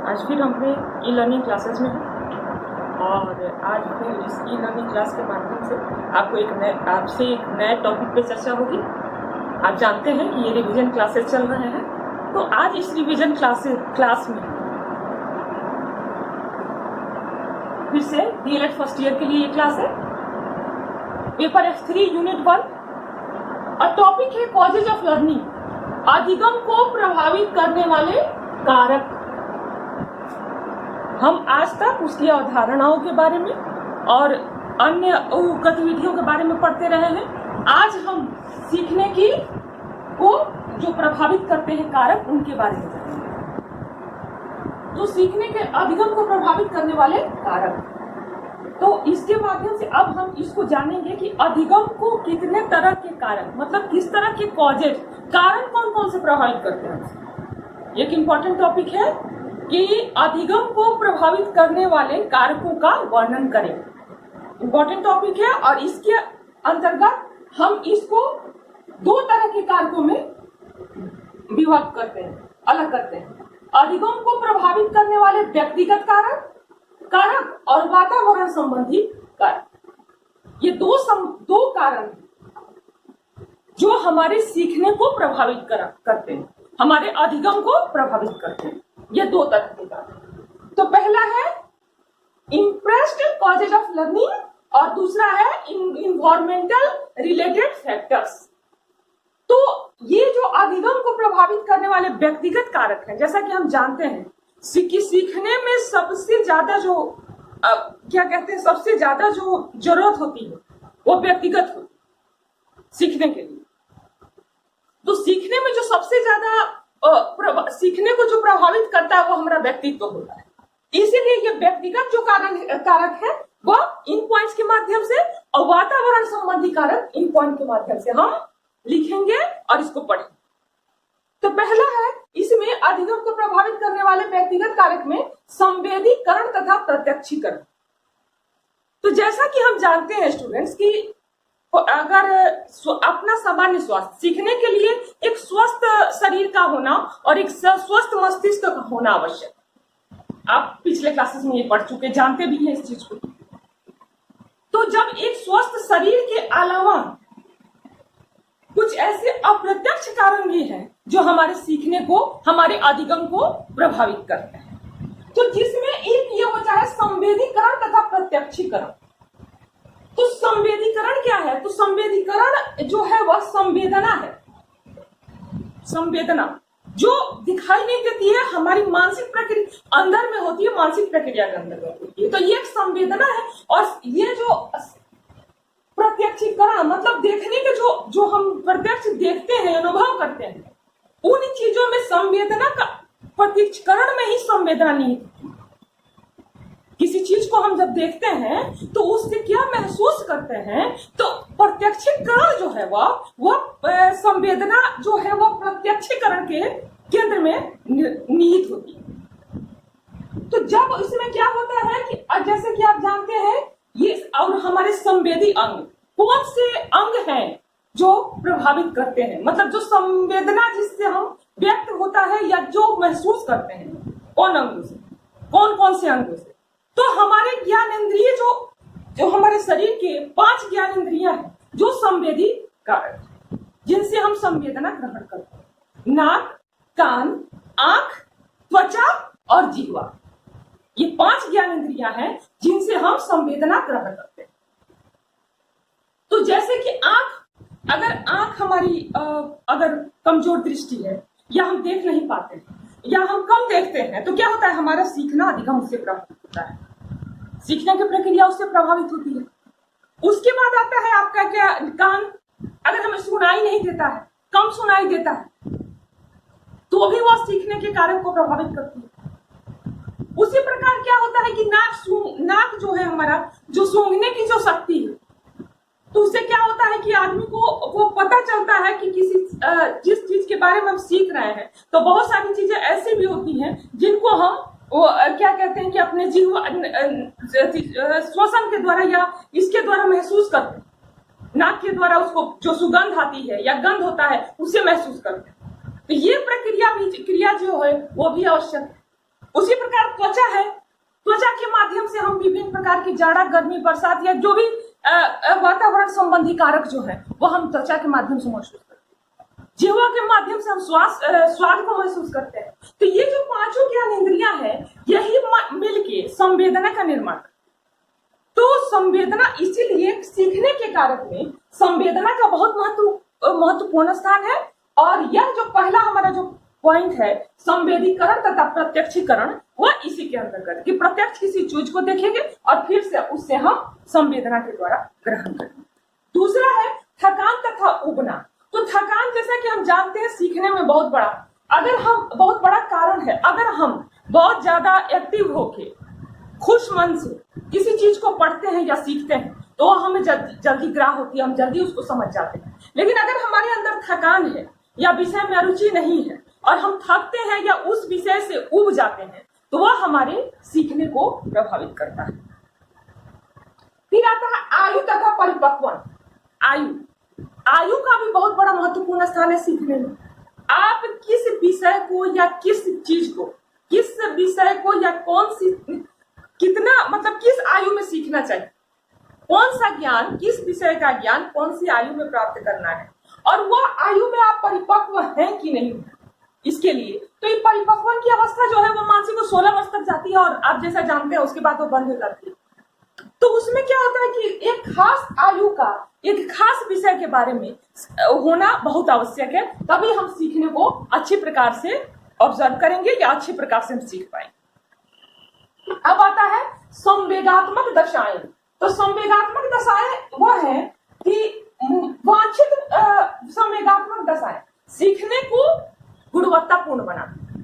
आज फिर हम अपने ई लर्निंग क्लासेस में हैं और आज फिर इस ई लर्निंग क्लास के माध्यम से आपसे एक नए टॉपिक पे चर्चा होगी। आप जानते हैं कि ये रिवीजन क्लासेस चल रहे हैं, तो आज इस रिवीजन क्लास में फिर से डीएलएड फर्स्ट ईयर के लिए ये क्लास है। पेपर F3 यूनिट 1 और टॉपिक है कॉजेज ऑफ लर्निंग, अधिगम को प्रभावित करने वाले कारक। हम आज तक उसकी अवधारणाओं के बारे में और अन्य गतिविधियों के बारे में पढ़ते रहे हैं। आज हम सीखने की को जो प्रभावित करते हैं कारक, उनके बारे में जानेंगे। तो सीखने के अधिगम को प्रभावित करने वाले कारक, तो इसके माध्यम से अब हम इसको जानेंगे कि अधिगम को कितने तरह के कारक, मतलब किस तरह के कॉजेज, कारण कौन कौन से प्रभावित करते हैं। एक इम्पॉर्टेंट टॉपिक है कि अधिगम को प्रभावित करने वाले कारकों का वर्णन करें। इम्पॉर्टेंट टॉपिक है और इसके अंतर्गत हम इसको दो तरह के कारकों में विभाग करते हैं, अलग करते हैं। अधिगम को प्रभावित करने वाले व्यक्तिगत कारक और वातावरण संबंधी कारक। ये दो कारण जो हमारे सीखने को प्रभावित करते हैं, हमारे अधिगम को प्रभावित करते हैं। ये दो तरह के कारण। तो पहला है इम्प्रेस्ड कॉजेज ऑफ लर्निंग और दूसरा है इन्वायरमेंटल रिलेटेड फैक्टर्स। तो ये जो अधिगम को प्रभावित करने वाले व्यक्तिगत कारक हैं, जैसा कि हम जानते हैं कि सीखने में सबसे ज्यादा जो सबसे ज्यादा जो जरूरत होती है वो व्यक्तिगत होती है सीखने के लिए। तो सीखने में जो सबसे ज्यादा सीखने को जो प्रभावित करता है वो हमारा व्यक्तित्व होता है। इसीलिए ये व्यक्तिगत जो कारक है वह इन पॉइंट्स के माध्यम से और वातावरण संबंधी कारक इन पॉइंट के माध्यम से हम लिखेंगे और इसको पढ़ेंगे। तो पहला है, इसमें अधिगम को प्रभावित करने वाले व्यक्तिगत कारक में संवेदीकरण तथा प्रत्यक्षीकरण। तो जैसा कि हम जानते हैं स्टूडेंट्स कि अगर अपना सामान्य स्वास्थ्य, सीखने के लिए एक स्वस्थ शरीर का होना और एक स्वस्थ मस्तिष्क का होना आवश्यक। आप पिछले क्लासेस में ये पढ़ चुके, जानते भी हैं इस चीज को। तो जब एक स्वस्थ शरीर के अलावा कुछ ऐसे अप्रत्यक्ष कारण भी हैं जो हमारे सीखने को, हमारे अधिगम को प्रभावित करते हैं, तो जिसमें एक ये होता है संवेदीकरण तथा प्रत्यक्षीकरण। तो संवेदीकरण क्या है? तो संवेदीकरण जो है वह संवेदना है। संवेदना जो दिखाई नहीं देती है, हमारी मानसिक प्रक्रिया अंदर में होती है, मानसिक प्रक्रिया के अंदर में होती है। तो ये एक संवेदना है। और ये जो प्रत्यक्षीकरण, मतलब देखने के जो हम प्रत्यक्ष देखते हैं, अनुभव करते हैं, उन चीजों में संवेदना का प्रत्यक्षीकरण में ही संवेदना नहीं है। किसी चीज को हम जब देखते हैं तो उससे क्या महसूस करते हैं, तो प्रत्यक्षीकरण जो है वह संवेदना जो है वह प्रत्यक्षीकरण के केंद्र में निहित होती है। तो जब इसमें क्या होता है कि जैसे कि आप जानते हैं ये और हमारे संवेदी अंग, कौन से अंग हैं जो प्रभावित करते हैं, मतलब जो संवेदना जिससे हम व्यक्त होता है या जो महसूस करते हैं, कौन अंगों से, कौन कौन से अंगों से। तो हमारे ज्ञान इंद्रिय जो हमारे शरीर के 5 ज्ञान इंद्रियां हैं जो संवेदी कारक है, जिनसे हम संवेदना ग्रहण करते हैं। नाक, कान, आंख, त्वचा और जिह्वा, ये 5 ज्ञान इंद्रियां हैं जिनसे हम संवेदना ग्रहण करते हैं। तो जैसे कि अगर आंख हमारी अगर कमजोर दृष्टि है या हम देख नहीं पाते हैं या हम कम देखते हैं, तो क्या होता है, हमारा सीखना अधिगम उससे प्रभावित होता है, सीखने की प्रक्रिया उससे प्रभावित होती है। उसके बाद आता है आपका क्या, कान। अगर हमें सुनाई नहीं देता है, कम सुनाई देता है, तो भी वह सीखने के कारण को प्रभावित करती है। उसी प्रकार क्या होता है कि नाक जो है हमारा, जो सूंघने की जो शक्ति है, तो उससे क्या होता है कि आदमी को वो पता चलता है कि जिस चीज के बारे में हम सीख रहे हैं, तो बहुत सारी चीजें ऐसी भी होती हैं जिनको हम क्या कहते हैं कि अपने जीव श्वसन के द्वारा या इसके द्वारा महसूस करते हैं। नाक के द्वारा उसको जो सुगंध आती है या गंध होता है उसे महसूस करते हैं। तो ये क्रिया जो है वो भी आवश्यक है। उसी प्रकार त्वचा है, त्वचा के माध्यम से हम विभिन्न प्रकार की जाड़ा, गर्मी, बरसात या जो भी वातावरण संबंधी कारक जो है वो हम त्वचा के माध्यम से महसूस करते हैं। जिह्वा के माध्यम से हम स्वाद को महसूस करते हैं। तो ये जो पांचों ज्ञान इंद्रियां हैं, यही मिलके संवेदना का निर्माण। तो संवेदना, इसीलिए सीखने के कारक में संवेदना का बहुत महत्वपूर्ण स्थान है। और यह जो पहला हमारा जो पॉइंट है संवेदीकरण तथा प्रत्यक्षीकरण, वह इसी के अंतर्गत कि प्रत्यक्ष किसी चीज को देखेंगे और फिर से उससे हम संवेदना के द्वारा ग्रहण करेंगे। दूसरा है थकान तथा उबना। तो थकान, जैसा कि हम जानते हैं, सीखने में बहुत बड़ा कारण है। अगर हम बहुत ज्यादा एक्टिव होके खुश मन से किसी चीज को पढ़ते हैं या सीखते हैं तो हमें जल्दी ग्राह्य होती है, हम जल्दी उसको समझ जाते हैं। लेकिन अगर हमारे अंदर थकान है या विषय में रुचि नहीं है और हम थकते हैं या उस विषय से उब जाते हैं तो वह हमारे सीखने को प्रभावित करता है। फिर आता है आयु तथा परिपक्वन। आयु का भी बहुत बड़ा महत्वपूर्ण स्थान है सीखने में। आप किस विषय को या किस चीज को, किस विषय को या किस आयु में सीखना चाहिए, कौन सा ज्ञान, किस विषय का ज्ञान कौन सी आयु में प्राप्त करना है, और वह आयु में आप परिपक्व हैं कि नहीं है इसके लिए। तो ये परिपक्वन की अवस्था जो है वो मानसिक को 16 वर्ष तक जाती है और आप जैसा जानते हैं उसके बाद वो बंद हो जाती है। तो उसमें क्या होता है कि एक खास आयु का एक खास विषय के बारे में होना बहुत आवश्यक है, तभी हम सीखने को अच्छी प्रकार से ऑब्जर्व करेंगे या अच्छी प्रकार से हम सीख पाएंगे। अब आता है संवेगात्मक दशाएं। तो संवेगात्मक दशाएं वह है कि वांछित संवेगात्मक दशाएं सीखने को गुणवत्तापूर्ण बनाती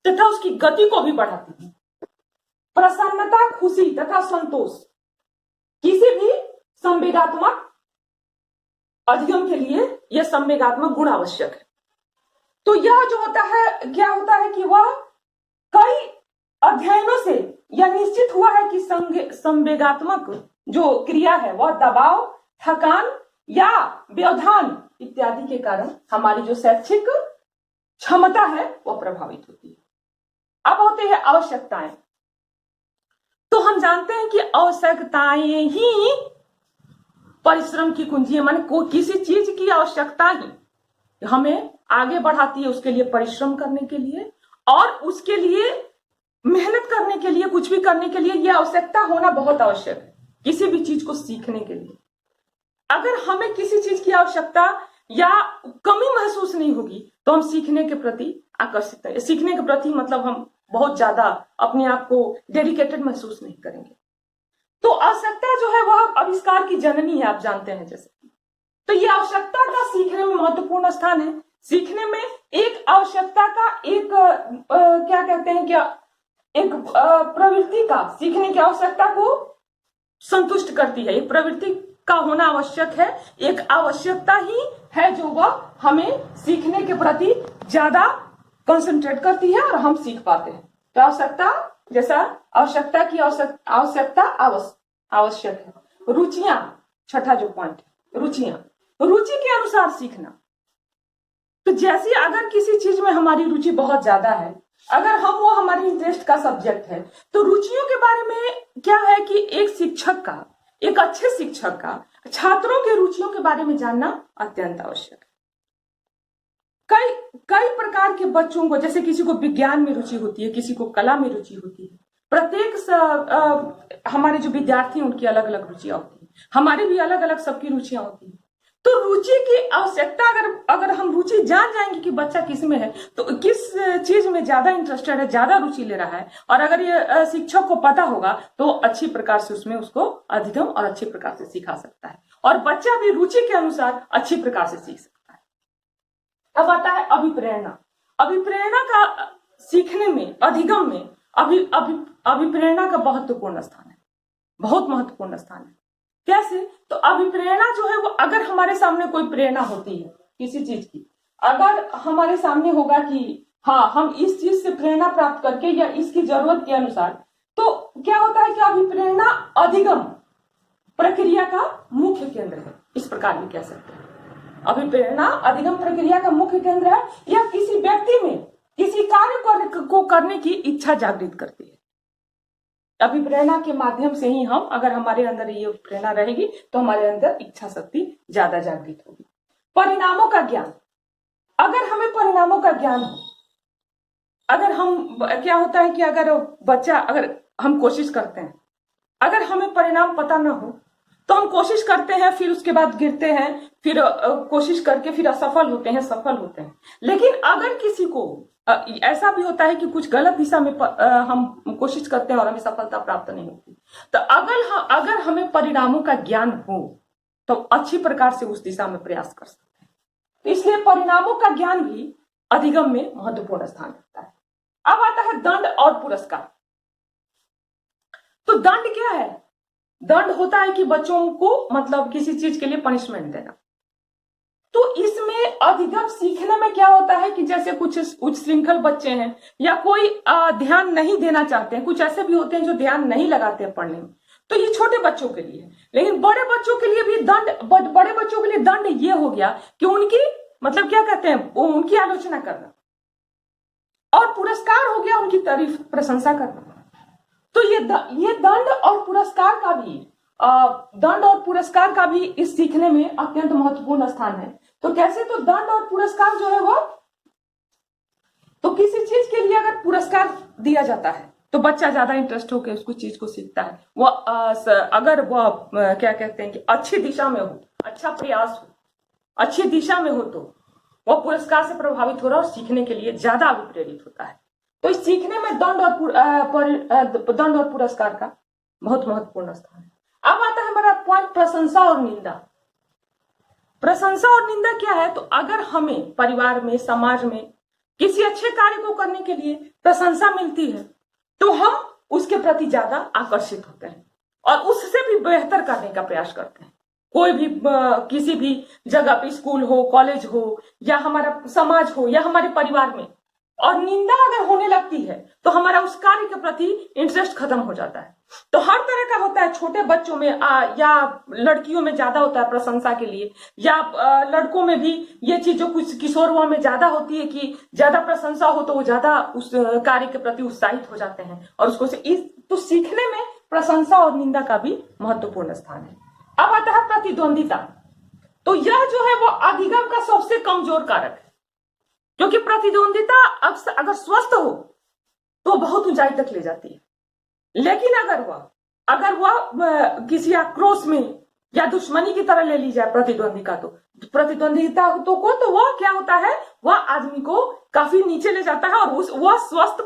तथा उसकी गति को भी बढ़ाती है। प्रसन्नता, खुशी तथा संतोष किसी भी संवेगात्मक अधिगम के लिए यह संवेगात्मक गुण आवश्यक है। तो यह जो होता है, क्या होता है कि वह कई अध्ययनों से यह निश्चित हुआ है कि संवेगात्मक जो क्रिया है वह दबाव, थकान या व्यवधान इत्यादि के कारण हमारी जो शैक्षिक क्षमता है वह प्रभावित होती है। अब होते हैं आवश्यकताएं। तो हम जानते हैं कि आवश्यकताएं ही परिश्रम की कुंजी है। माने किसी चीज की आवश्यकता ही हमें आगे बढ़ाती है, उसके लिए परिश्रम करने के लिए और उसके लिए मेहनत करने के लिए, कुछ भी करने के लिए यह आवश्यकता होना बहुत आवश्यक है किसी भी चीज को सीखने के लिए। अगर हमें किसी चीज की आवश्यकता या कमी महसूस नहीं होगी तो हम सीखने के प्रति आकर्षित हैं। सीखने के प्रति मतलब हम बहुत ज्यादा अपने आप को डेडिकेटेड महसूस नहीं करेंगे। तो आवश्यकता जो है वह आविष्कार की जननी है, आप जानते हैं जैसे। तो ये आवश्यकता का सीखने में महत्वपूर्ण स्थान है। सीखने में एक आवश्यकता का एक क्या कहते हैं, क्या एक प्रवृत्ति का सीखने की आवश्यकता को संतुष्ट करती है। एक प्रवृत्ति का होना आवश्यक है, एक आवश्यकता ही है जो वह हमें सीखने के प्रति ज्यादा कंसंट्रेट करती है और हम सीख पाते हैं। तो आवश्यकता, जैसा आवश्यकता की आवश्यकता आवश्यक है। रुचियां, छठा जो पॉइंट है, रुचियां, रुचि के अनुसार सीखना। तो जैसे अगर किसी चीज में हमारी रुचि बहुत ज्यादा है, अगर वो हमारी इंटरेस्ट का सब्जेक्ट है, तो रुचियों के बारे में क्या है कि एक शिक्षक का, एक अच्छे शिक्षक का छात्रों के रुचियों के बारे में जानना अत्यंत आवश्यक है। कई प्रकार के बच्चों को, जैसे किसी को विज्ञान में रुचि होती है, किसी को कला में रुचि होती है। प्रत्येक हमारे जो विद्यार्थी उनकी अलग अलग रुचियां होती है, हमारी भी अलग अलग सबकी रुचियां होती है। तो रुचि की आवश्यकता, अगर हम रुचि जान जाएंगे कि बच्चा किस में है, तो किस चीज में ज्यादा इंटरेस्टेड है, ज्यादा रुचि ले रहा है, और अगर ये शिक्षक को पता होगा तो अच्छी प्रकार से उसमें उसको अधिगम और अच्छी प्रकार से सिखा सकता है, और बच्चा भी रुचि के अनुसार अच्छी प्रकार से सीख सकता है। अब आता है अभिप्रेरणा। अभिप्रेरणा का सीखने में, अधिगम में अभिप्रेरणा का महत्वपूर्ण स्थान है, बहुत महत्वपूर्ण स्थान है। कैसे? तो अभिप्रेरणा जो है वो, अगर हमारे सामने कोई प्रेरणा होती है किसी चीज की, अगर हमारे सामने होगा कि हाँ हम इस चीज से प्रेरणा प्राप्त करके या इसकी जरूरत के अनुसार, तो क्या होता है कि अभिप्रेरणा अधिगम प्रक्रिया का मुख्य केंद्र है, इस प्रकार भी कह सकते हैं। अभिप्रेरणा अधिगम प्रक्रिया का मुख्य केंद्र है। यह किसी व्यक्ति में किसी कार्य को करने की इच्छा जागृत करती है। अभी प्रेरणा के माध्यम से ही हम, अगर हमारे अंदर ये प्रेरणा रहेगी तो हमारे अंदर इच्छा शक्ति ज्यादा जागृत होगी। परिणामों का ज्ञान, अगर हमें परिणामों का ज्ञान हो, अगर हम, क्या होता है कि अगर हम कोशिश करते हैं, अगर हमें परिणाम पता ना हो तो हम कोशिश करते हैं, फिर उसके बाद गिरते हैं, फिर कोशिश करके फिर असफल होते हैं, सफल होते हैं। लेकिन अगर किसी को ऐसा भी होता है कि कुछ गलत दिशा में हम कोशिश करते हैं और हमें सफलता प्राप्त नहीं होती, तो अगर हमें परिणामों का ज्ञान हो तो अच्छी प्रकार से उस दिशा में प्रयास कर सकते हैं। तो इसलिए परिणामों का ज्ञान भी अधिगम में महत्वपूर्ण स्थान रखता है। अब आता है दंड और पुरस्कार। तो दंड क्या है? दंड होता है कि बच्चों को मतलब किसी चीज के लिए पनिशमेंट देना। तो इसमें अधिगम सीखने में क्या होता है कि जैसे कुछ उच्च श्रृंखल बच्चे हैं या कोई ध्यान नहीं देना चाहते हैं, कुछ ऐसे भी होते हैं जो ध्यान नहीं लगाते हैं पढ़ने में, तो ये छोटे बच्चों के लिए है। लेकिन बड़े बच्चों के लिए भी बड़े बच्चों के लिए दंड ये हो गया कि उनकी मतलब क्या कहते हैं, उनकी आलोचना करना, और पुरस्कार हो गया उनकी तारीफ प्रशंसा करना। तो ये दंड और पुरस्कार का भी इस सीखने में अत्यंत महत्वपूर्ण स्थान है। तो कैसे? तो दंड और पुरस्कार जो है वो, तो किसी चीज के लिए अगर पुरस्कार दिया जाता है तो बच्चा ज्यादा इंटरेस्ट होकर उसको चीज को सीखता है। वो अगर वो क्या कहते हैं कि अच्छी दिशा में हो, अच्छा प्रयास हो, अच्छी दिशा में हो, तो वह पुरस्कार से प्रभावित हो रहा है और सीखने के लिए ज्यादा अभिप्रेरित होता है। तो इस सीखने में दंड और पुरस्कार का बहुत महत्वपूर्ण स्थान है। अब आता है हमारा पॉइंट प्रशंसा और निंदा। प्रशंसा और निंदा क्या है? तो अगर हमें परिवार में, समाज में किसी अच्छे कार्य को करने के लिए प्रशंसा मिलती है तो हम उसके प्रति ज्यादा आकर्षित होते हैं और उससे भी बेहतर करने का प्रयास करते हैं। कोई भी किसी भी जगह पे, स्कूल हो, कॉलेज हो, या हमारा समाज हो, या हमारे परिवार में, और निंदा अगर होने लगती है तो हमारा उस कार्य के प्रति इंटरेस्ट खत्म हो जाता है। तो हर तरह का होता है, छोटे बच्चों में या लड़कियों में ज्यादा होता है प्रशंसा के लिए, या लड़कों में भी ये चीज जो कुछ किशोरवा में ज्यादा होती है कि ज्यादा प्रशंसा हो तो वो ज्यादा उस कार्य के प्रति उत्साहित हो जाते हैं और उसको तो सीखने में प्रशंसा और निंदा का भी महत्वपूर्ण स्थान है। अब आता है प्रतिद्वंदिता। तो यह जो है वो अधिगम का सबसे कमजोर कारक है, क्योंकि प्रतिद्वंदिता अगर स्वस्थ हो तो बहुत ऊंचाई तक ले जाती है। लेकिन अगर वह किसी आक्रोश में या दुश्मनी की तरह ले ली जाए प्रतिद्वंदिता तो वह क्या होता है, वह आदमी को काफी नीचे ले जाता है और वह स्वस्थ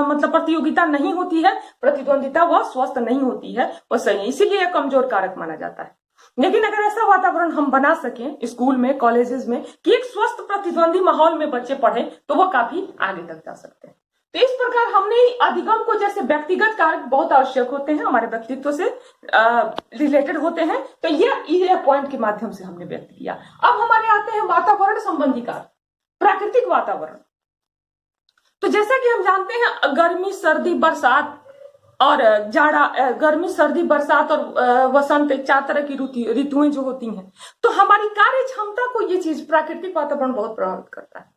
मतलब प्रतियोगिता नहीं होती है, प्रतिद्वंदिता वह स्वस्थ नहीं होती है, वह सही, इसीलिए कमजोर कारक माना जाता है। लेकिन अगर ऐसा वातावरण हम बना सकें स्कूल में, कॉलेजेस में, कि एक स्वस्थ प्रतिद्वंदी माहौल में बच्चे पढ़ें, तो वह काफी आगे तक जा सकते हैं। तो इस प्रकार हमने अधिगम को, जैसे व्यक्तिगत कारक बहुत आवश्यक होते हैं, हमारे व्यक्तित्व से रिलेटेड होते हैं, तो ये पॉइंट के माध्यम से हमने व्यक्त किया। अब हमारे आते हैं वातावरण संबंधी कारक, प्राकृतिक वातावरण। तो जैसा कि हम जानते हैं गर्मी, सर्दी, बरसात और जाड़ा, गर्मी, सर्दी, बरसात और वसंत, 4 तरह की ऋतुएं जो होती हैं, तो हमारी कार्य क्षमता को ये चीज प्राकृतिक वातावरण बहुत प्रभावित करता है।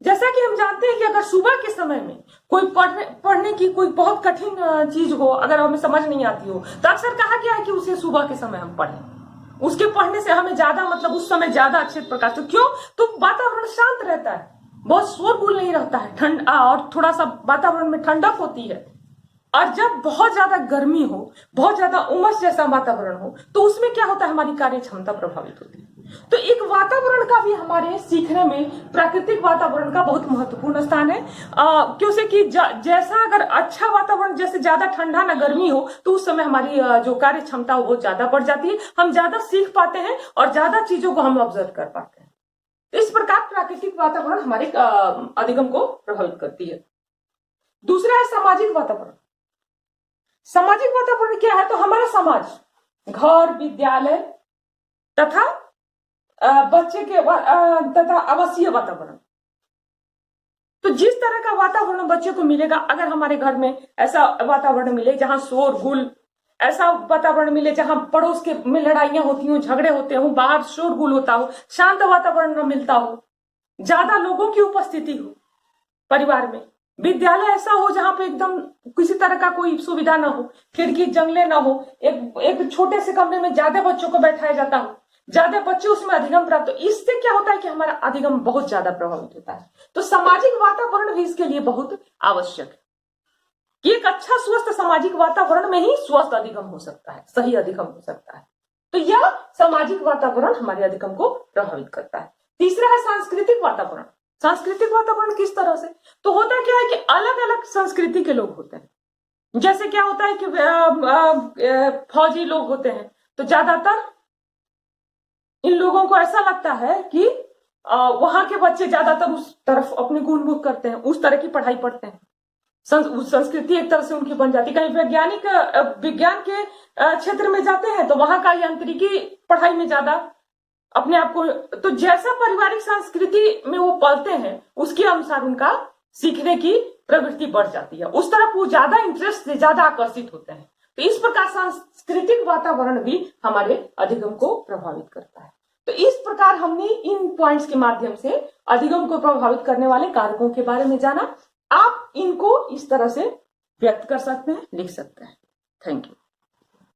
जैसा कि हम जानते हैं कि अगर सुबह के समय में कोई पढ़ने की कोई बहुत कठिन चीज हो, अगर हमें समझ नहीं आती हो, तो अक्सर कहा गया है कि उसे सुबह के समय हम पढ़ें। उसके पढ़ने से हमें ज्यादा मतलब उस समय ज्यादा अच्छे प्रकार से, क्यों? तो वातावरण शांत रहता है, बहुत शोरगुल नहीं रहता है, ठंड और थोड़ा सा वातावरण में ठंडक होती है। और जब बहुत ज्यादा गर्मी हो, बहुत ज्यादा उमस जैसा वातावरण हो, तो उसमें क्या होता है, हमारी कार्य क्षमता प्रभावित होती है। तो एक वातावरण का भी हमारे सीखने में प्राकृतिक वातावरण का बहुत महत्वपूर्ण स्थान है, क्योंकि कि जैसा अगर अच्छा वातावरण, जैसे ज्यादा ठंडा ना गर्मी हो, तो उस समय हमारी जो कार्य क्षमता वो ज्यादा बढ़ जाती है, हम ज्यादा सीख पाते हैं और ज्यादा चीजों को हम ऑब्जर्व कर पाते हैं। तो इस प्रकार प्राकृतिक वातावरण हमारे अधिगम को प्रभावित करती है। दूसरा है सामाजिक वातावरण। सामाजिक वातावरण क्या है? तो हमारा समाज, घर, विद्यालय तथा बच्चे के तथा आवासीय वातावरण। तो जिस तरह का वातावरण बच्चे को मिलेगा, अगर हमारे घर में ऐसा वातावरण मिले जहां शोर गुल, ऐसा वातावरण मिले जहां पड़ोस के में लड़ाइयां होती हो, झगड़े होते हो, बाहर शोरगुल होता हो, शांत वातावरण न मिलता हो, ज्यादा लोगों की उपस्थिति हो, परिवार में। विद्यालय ऐसा हो जहां पे एकदम किसी तरह का कोई सुविधा ना हो, खिड़की जंगले ना हो, एक छोटे से कमरे में ज्यादा बच्चों को बैठाया जाता हो, ज्यादा बच्चे उसमें अधिगम प्राप्त हो। इससे क्या होता है कि हमारा अधिगम बहुत ज्यादा प्रभावित होता है। तो सामाजिक वातावरण भी इसके लिए बहुत आवश्यक है कि एक अच्छा स्वस्थ सामाजिक वातावरण में ही स्वस्थ अधिगम हो सकता है, सही अधिगम हो सकता है। तो यह सामाजिक वातावरण हमारे अधिगम को प्रभावित करता है। तीसरा है सांस्कृतिक वातावरण। सांस्कृतिक वातावरण किस तरह से? तो होता क्या है कि अलग अलग संस्कृति के लोग होते हैं। जैसे क्या होता है कि फौजी लोग होते हैं, तो ज्यादातर इन लोगों को ऐसा लगता है कि वहां के बच्चे ज्यादातर उस तरफ अपने गुणमुख करते हैं, उस तरह की पढ़ाई पढ़ते हैं। संस्कृति एक तरह से उनकी बन जाती है। कहीं विज्ञान के क्षेत्र में जाते हैं तो वहां का यांत्रिकी पढ़ाई में ज्यादा अपने आप को, तो जैसा पारिवारिक संस्कृति में वो पलते हैं उसके अनुसार उनका सीखने की प्रवृत्ति बढ़ जाती है, उस तरफ वो ज्यादा इंटरेस्ट से ज्यादा आकर्षित होते हैं। तो इस प्रकार सांस्कृतिक वातावरण भी हमारे अधिगम को प्रभावित करता है। तो इस प्रकार हमने इन पॉइंट्स के माध्यम से अधिगम को प्रभावित करने वाले कारकों के बारे में जाना। आप इनको इस तरह से व्यक्त कर सकते हैं, लिख सकते हैं। Thank you.